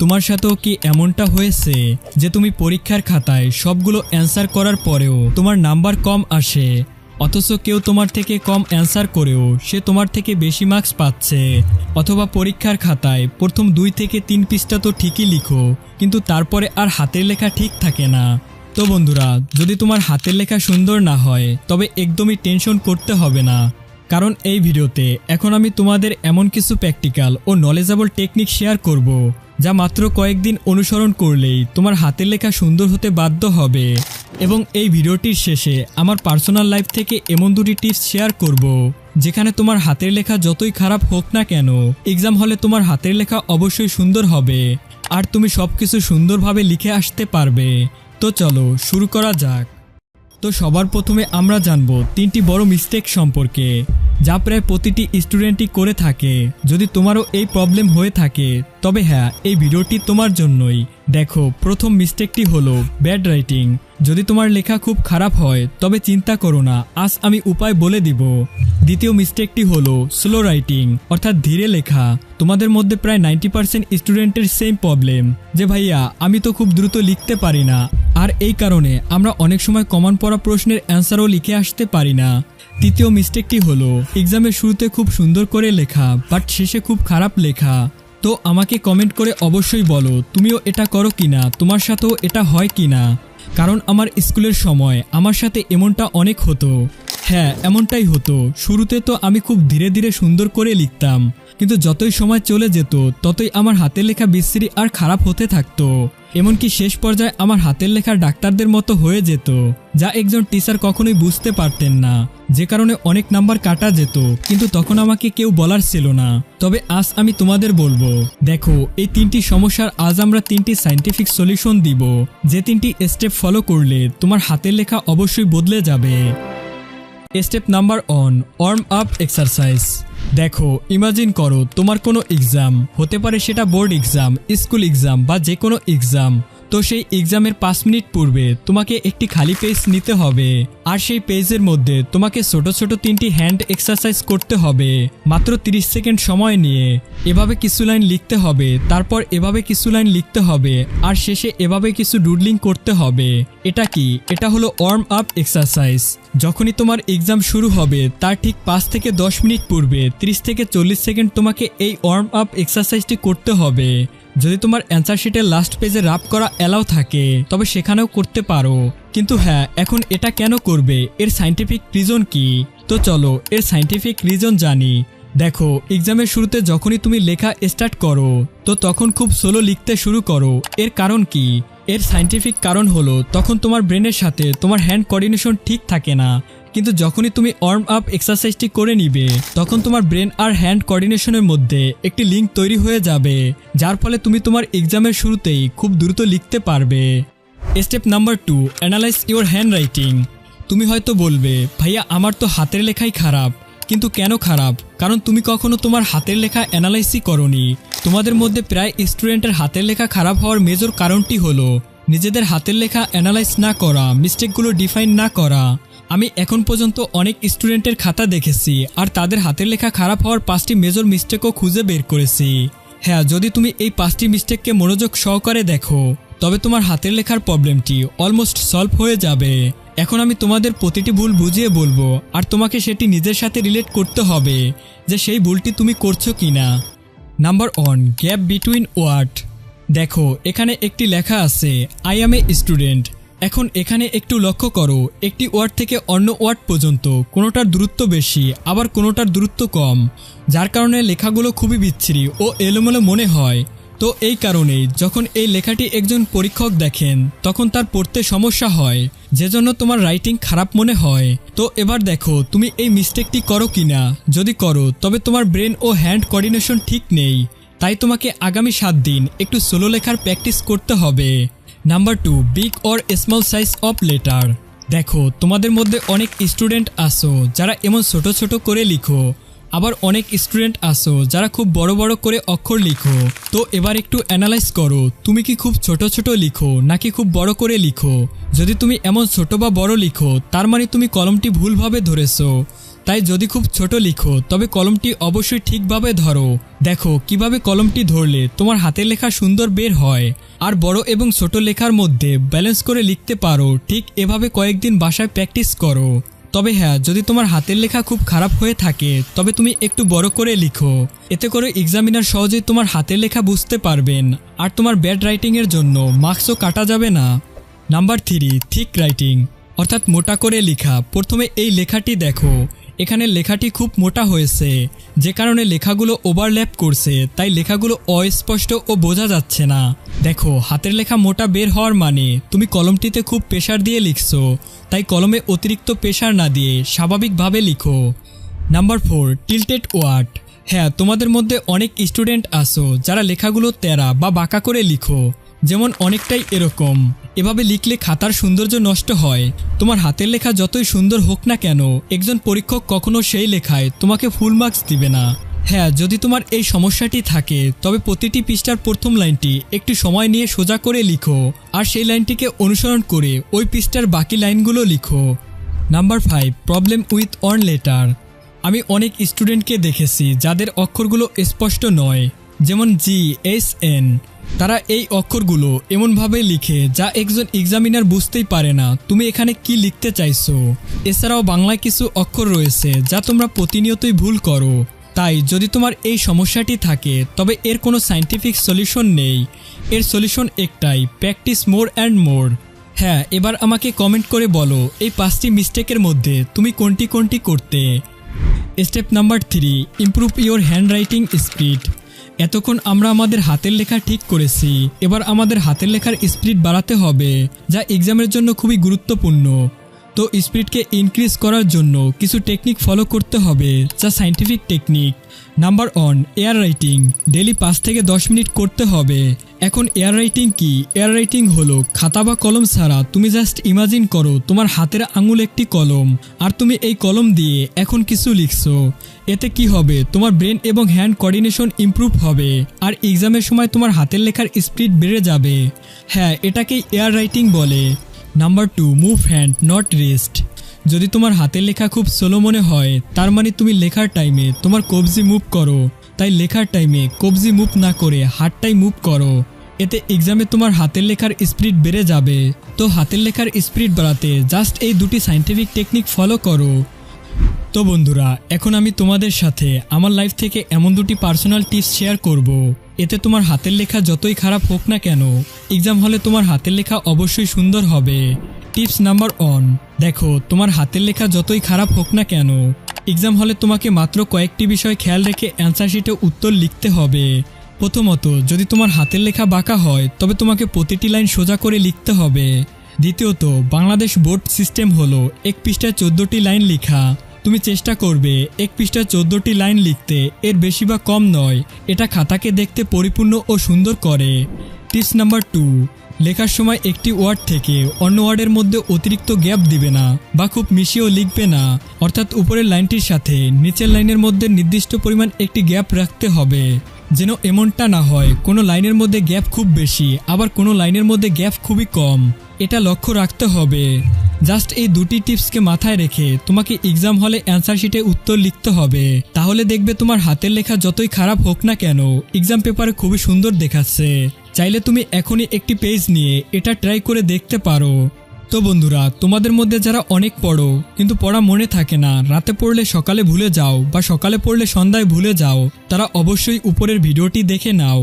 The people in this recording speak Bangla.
তোমার সাথেও কি এমনটা হয়েছে যে তুমি পরীক্ষার খাতায় সবগুলো অ্যান্সার করার পরেও তোমার নাম্বার কম আসে, অথচ কেউ তোমার থেকে কম অ্যান্সার করেও সে তোমার থেকে বেশি মার্কস পাচ্ছে? অথবা পরীক্ষার খাতায় প্রথম 2 থেকে 3 পৃষ্ঠা তো ঠিকই লিখো, কিন্তু তারপরে আর হাতের লেখা ঠিক থাকে না। তো বন্ধুরা, যদি তোমার হাতের লেখা সুন্দর না হয় তবে একদমই টেনশন করতে হবে না, কারণ এই ভিডিওতে এখন আমি তোমাদের এমন কিছু প্র্যাকটিক্যাল ও নলেজেবল টেকনিক শেয়ার করব যা মাত্র কয়েকদিন অনুসরণ করলেই তোমার হাতের লেখা সুন্দর হতে বাধ্য হবে। এবং এই ভিডিওটির শেষে আমার পার্সোনাল লাইফ থেকে এমন 2টি টিপস শেয়ার করব যেখানে তোমার হাতের লেখা যতই খারাপ হোক না কেন, এক্সাম হলে তোমার হাতের লেখা অবশ্যই সুন্দর হবে আর তুমি সবকিছু সুন্দরভাবে লিখে আসতে পারবে। তো চলো শুরু করা যাক। তো সবার প্রথমে আমরা জানবো 3টি বড় মিস্টেক সম্পর্কে যা প্রায় প্রতিটি স্টুডেন্টই করে থাকে। যদি তোমারও এই প্রবলেম হয়ে থাকে তবে হ্যাঁ, এই ভিডিওটি তোমার জন্যই। দেখো, প্রথম মিস্টেকটি হলো ব্যাড রাইটিং। যদি তোমার লেখা খুব খারাপ হয় তবে চিন্তা করো না, আজ আমি উপায় বলে দিব। দ্বিতীয় মিস্টেকটি হলো স্লো রাইটিং, অর্থাৎ ধীরে লেখা। তোমাদের মধ্যে প্রায় 90% স্টুডেন্টের সেম প্রবলেম যে ভাইয়া আমি তো খুব দ্রুত লিখতে পারি না, আর এই কারণে আমরা অনেক সময় কমন পড়া প্রশ্নের অ্যান্সারও লিখে আসতে পারি না। তৃতীয় মিস্টেকটি হলো এক্সামের শুরুতে খুব সুন্দর করে লেখা বাট শেষে খুব খারাপ লেখা। তো আমাকে কমেন্ট করে অবশ্যই বলো তুমিও এটা করো কিনা, তোমার সাথেও এটা হয় কিনা, কারণ আমার স্কুলের সময় আমার সাথে এমনটা অনেক হতো। হ্যাঁ, এমনটাই হতো। শুরুতে তো আমি খুব ধীরে ধীরে সুন্দর করে লিখতাম, কিন্তু যতই সময় চলে যেত ততই আমার হাতের লেখা বিশ্রী আর খারাপ হতে থাকতো। এমনকি শেষ পর্যায়ে আমার হাতের লেখা ডাক্তারদের মতো হয়ে যেত, যা একজন টিচার কখনোই বুঝতে পারতেন না, যে কারণে অনেক নাম্বার কাটা যেত, কিন্তু তখন আমাকে কেউ বলার ছিল না। তবে আজ আমি তোমাদের বলবো, দেখো এই 3টি সমস্যার আজ আমরা 3টি সায়েন্টিফিক সলিউশন দিব, যে 3টি স্টেপ ফলো করলে তোমার হাতের লেখা অবশ্যই বদলে যাবে। Step number 1, warm up exercise. দেখো, ইমাজিন করো তোমার কোনো এক্সাম হতে পারে, সেটা বোর্ড এক্সাম, স্কুল এক্সাম বা যে কোনো এক্সাম। তো সেই এক্সামের 5 মিনিট পূর্বে তোমাকে একটি খালি পেজ নিতে হবে, আর সেই পেজের মধ্যে তোমাকে ছোট ছোট 3টি হ্যান্ড এক্সারসাইজ করতে হবে মাত্র 30 সেকেন্ড সময় নিয়ে। এভাবে কিছু লাইন লিখতে হবে, তারপর এভাবে কিছু লাইন লিখতে হবে, আর শেষে এভাবে কিছু ডুডলিং করতে হবে। এটা কি? এটা হলো ওয়ার্ম আপ এক্সারসাইজ। যখনই তোমার এক্সাম শুরু হবে তার ঠিক 5 থেকে 10 মিনিট পূর্বে 30 থেকে 40 সেকেন্ড তোমাকে এই ওয়ার্ম আপ এক্সারসাইজটি করতে হবে। যদি তোমার অ্যান্সার শিটের লাস্ট পেজে রাব করা অ্যালাউ থাকে তবে সেখানেও করতে পারো, কিন্তু হ্যাঁ, এখন এটা কেন করবে, এর সায়েন্টিফিক রিজন কি? তো চলো এর সায়েন্টিফিক রিজন জানি। দেখো, এক্সামের শুরুতে যখনই তুমি লেখা স্টার্ট করো তো তখন খুব স্লো লিখতে শুরু করো। এর কারণ কি? এর সায়েন্টিফিক কারণ হলো তখন তোমার ব্রেনের সাথে তোমার হ্যান্ড কোঅর্ডিনেশন ঠিক থাকে না, কিন্তু যখনই তুমি ওয়ার্ম আপ এক্সারসাইজটি করে নিবে তখন তোমার ব্রেন আর হ্যান্ড কোঅর্ডিনেশনের মধ্যে একটি লিঙ্ক তৈরি হয়ে যাবে, যার ফলে তুমি তোমার এক্সামের শুরুতেই খুব দ্রুত লিখতে পারবে। Step number 2, analyse your hand writing. তুমি হয়তো বলবে ভাইয়া আমার তো হাতের লেখাই খারাপ, কিন্তু কেন খারাপ? কারণ তুমি কখনো তোমার হাতের লেখা অ্যানালাইসই করনি। তোমাদের মধ্যে প্রায় স্টুডেন্টের হাতের লেখা খারাপ হওয়ার মেজর কারণটি হলো নিজেদের হাতের লেখা অ্যানালাইজ না করা, মিস্টেকগুলো ডিফাইন না করা। আমি এখন পর্যন্ত অনেক স্টুডেন্টের খাতা দেখেছি আর তাদের হাতের লেখা খারাপ হওয়ার 5টি মেজর মিস্টেকও খুঁজে বের করেছি। হ্যাঁ, যদি তুমি এই 5টি মিস্টেককে মনোযোগ সহকারে দেখো তবে তোমার হাতের লেখার প্রবলেমটি অলমোস্ট সলভ হয়ে যাবে। এখন আমি তোমাদের প্রতিটি ভুল বুঝিয়ে বলবো আর তোমাকে সেটি নিজের সাথে রিলেট করতে হবে যে সেই ভুলটি তুমি করছো কিনা। Number 1, gap between word. দেখো, এখানে একটি লেখা আছে আই অ্যাম এ স্টুডেন্ট। এখন এখানে একটু লক্ষ্য করো, একটি ওয়ার্ড থেকে অন্য ওয়ার্ড পর্যন্ত কোনোটার দূরত্ব বেশি আবার কোনোটার দূরত্ব কম, যার কারণে লেখাগুলো খুবই বিচ্ছিরি ও এলোমেলো মনে হয়। তো এই কারণেই যখন এই লেখাটি একজন পরীক্ষক দেখেন তখন তার পড়তে সমস্যা হয়, যেজন্য তোমার রাইটিং খারাপ মনে হয়। তো এবার দেখো তুমি এই মিস্টেকটি করো কিনা। যদি করো তবে তোমার ব্রেন ও হ্যান্ড কোঅর্ডিনেশন ঠিক নেই, তাই তোমাকে আগামী 7 দিন একটু স্লো লেখার প্র্যাকটিস করতে হবে। Number 2, big or small size of letter. দেখো, তোমাদের মধ্যে অনেক স্টুডেন্ট আসো যারা এমন ছোট ছোট করে লিখো, আবার অনেক স্টুডেন্ট আসো যারা খুব বড় বড় করে অক্ষর লিখো। তো এবার একটু অ্যানালাইজ করো, তুমি কি খুব ছোট ছোট লিখো নাকি খুব বড় করে লিখো। যদি তুমি এমন ছোট বা বড় লিখো তার মানে তুমি কলমটি ভুলভাবে ধরেছো। তাই যদি খুব ছোট লিখো তবে কলমটি অবশ্যই ঠিকভাবে ধরো। দেখো কিভাবে কলমটি ধরলে তোমার হাতের লেখা সুন্দর বের হয় আর বড় এবং ছোট লেখার মধ্যে ব্যালেন্স করে লিখতে পারো। ঠিক এভাবে কয়েকদিন বাসায় প্র্যাকটিস করো। তবে হ্যাঁ, যদি তোমার হাতের লেখা খুব খারাপ হয়ে থাকে তবে তুমি একটু বড় করে লিখো। এতে করে এক্সামিনার সহজেই তোমার হাতের লেখা বুঝতে পারবেন আর তোমার ব্যাড রাইটিংয়ের জন্য মার্কসও কাটা যাবে না। নাম্বার 3, থিক রাইটিং অর্থাৎ মোটা করে লেখা। প্রথমে এই লেখাটি দেখো, এখানে লেখাটি খুব মোটা হয়েছে, যে কারণে লেখাগুলো ওভারল্যাপ করছে, তাই লেখাগুলো অস্পষ্ট ও বোঝা যাচ্ছে না। দেখো হাতের লেখা মোটা বের হওয়ার মানে তুমি কলমটিতে খুব প্রেসার দিয়ে লিখছো, তাই কলমে অতিরিক্ত প্রেসার না দিয়ে স্বাভাবিকভাবে লিখো। Number 4, tilted word. হ্যাঁ, তোমাদের মধ্যে অনেক স্টুডেন্ট আছো যারা লেখাগুলো তেরা বা বাঁকা করে লিখো, যেমন অনেকটাই এরকম। এভাবে লিখলে খাতার সৌন্দর্য নষ্ট হয়। তোমার হাতের লেখা যতই সুন্দর হোক না কেন, একজন পরীক্ষক কখনো সেই লেখায় তোমাকে ফুল মার্কস দিবে না। হ্যাঁ, যদি তোমার এই সমস্যাটি থাকে তবে প্রতিটি পৃষ্ঠার প্রথম লাইনটি একটু সময় নিয়ে সোজা করে লিখো আর সেই লাইনটিকে অনুসরণ করে ওই পৃষ্ঠার বাকি লাইনগুলো লিখো। Number 5, problem with on letter. আমি অনেক স্টুডেন্টকে দেখেছি যাদের অক্ষরগুলো স্পষ্ট নয়, যেমন GSN। তারা এই অক্ষরগুলো এমনভাবে লিখে যা একজন এক্সামিনার বুঝতেই পারে না তুমি এখানে কি লিখতে চাইছো। এছাড়াও বাংলায় কিছু অক্ষর রয়েছে যা তোমরা প্রতিনিয়তই ভুল করো। তাই যদি তোমার এই সমস্যাটি থাকে তবে এর কোনো সায়েন্টিফিক সলিউশন নেই। এর সলিউশন একটাই, প্র্যাকটিস মোর অ্যান্ড মোর। হ্যাঁ, এবার আমাকে কমেন্ট করে বলো এই 5টি মিস্টেকের মধ্যে তুমি কোনটি কোনটি করতে। Step number 3, improve your handwriting speed. এতক্ষণ আমরা আমাদের হাতের লেখা ঠিক করেছি, এবার আমাদের হাতের লেখার স্পিড বাড়াতে হবে, যা এক্সামের জন্য খুবই গুরুত্বপূর্ণ। তো স্পিডকে ইনক্রিজ করার জন্য কিছু টেকনিক ফলো করতে হবে, যা scientific technique. Number 1, air writing. Daily 5 থেকে 10 মিনিট করতে হবে। এখন এয়ার রাইটিং কি? এয়ার রাইটিং হলো খাতা বা কলম ছাড়া তুমি জাস্ট ইমাজিন করো তোমার হাতের আঙুল একটি কলম আর তুমি এই কলম দিয়ে এখন কিছু লিখছো। এতে কি হবে? তোমার ব্রেন এবং হ্যান্ড কোঅর্ডিনেশন ইমপ্রুভ হবে আর এক্সামের সময় তোমার হাতের লেখার স্পিড বেড়ে যাবে। হ্যাঁ, এটাকেই এয়ার রাইটিং বলে। Number 2, move hand not rest. যদি তোমার হাতের লেখা খুব স্লো মনে হয় তার মানে তুমি লেখার টাইমে তোমার কবজি মুভ করো, তাই লেখার টাইমে কবজি মুভ না করে হাতটাই মুভ করো। এতে এক্সামে তোমার হাতের লেখার স্পিড বেড়ে যাবে। তো হাতের লেখার স্পিড বাড়াতে জাস্ট এই 2টি সায়েন্টিফিক টেকনিক ফলো করো। তো বন্ধুরা, এখন আমি তোমাদের সাথে আমার লাইফ থেকে এমন 2টি পার্সোনাল টিপস শেয়ার করব। এতে তোমার হাতের লেখা যতই খারাপ হোক না কেন, এক্সাম হলে তোমার হাতের লেখা অবশ্যই সুন্দর হবে। টিপস নাম্বার 1, দেখো তোমার হাতের লেখা যতই খারাপ হোক না কেন, এক্সাম হলে তোমাকে মাত্র কয়েকটি বিষয় খেয়াল রেখে অ্যান্সার শিটে উত্তর লিখতে হবে। প্রথমত, যদি তোমার হাতের লেখা বাঁকা হয় তবে তোমাকে প্রতিটি লাইন সোজা করে লিখতে হবে। দ্বিতীয়ত, বাংলাদেশ বোর্ড সিস্টেম হলো এক পৃষ্ঠায় 14টি লাইন লেখা। তুমি চেষ্টা করবে এক পৃষ্ঠায় 14টি লাইন লিখতে, এর বেশি বা কম নয়। এটা খাতাকে দেখতে পরিপূর্ণ ও সুন্দর করে। টিপস নাম্বার 2, লেখার সময় একটি ওয়ার্ড থেকে অন্য ওয়ার্ডের মধ্যে অতিরিক্ত গ্যাপ দিবে না বা খুব মিশিয়েও লিখবে না। অর্থাৎ উপরের লাইনটির সাথে নিচের লাইনের মধ্যে নির্দিষ্ট পরিমাণ একটি গ্যাপ রাখতে হবে, যেন এমনটা না হয় কোনো লাইনের মধ্যে গ্যাপ খুব বেশি আবার কোনো লাইনের মধ্যে গ্যাপ খুবই কম। এটা লক্ষ্য রাখতে হবে। জাস্ট এই 2টি টিপসকে মাথায় রেখে তোমাকে এক্সাম হলে অ্যান্সার শিটে উত্তর লিখতে হবে। তাহলে দেখবে তোমার হাতের লেখা যতই খারাপ হোক না কেন, এক্সাম পেপারে খুবই সুন্দর দেখাচ্ছে। চাইলে তুমি এখনই একটি পেজ নিয়ে এটা ট্রাই করে দেখতে পারো। তো বন্ধুরা, তোমাদের মধ্যে যারা অনেক পড়ো কিন্তু পড়া মনে থাকে না, রাতে পড়লে সকালে ভুলে যাও বা সকালে পড়লে সন্ধ্যায় ভুলে যাও, তারা অবশ্যই উপরের ভিডিওটি দেখে নাও।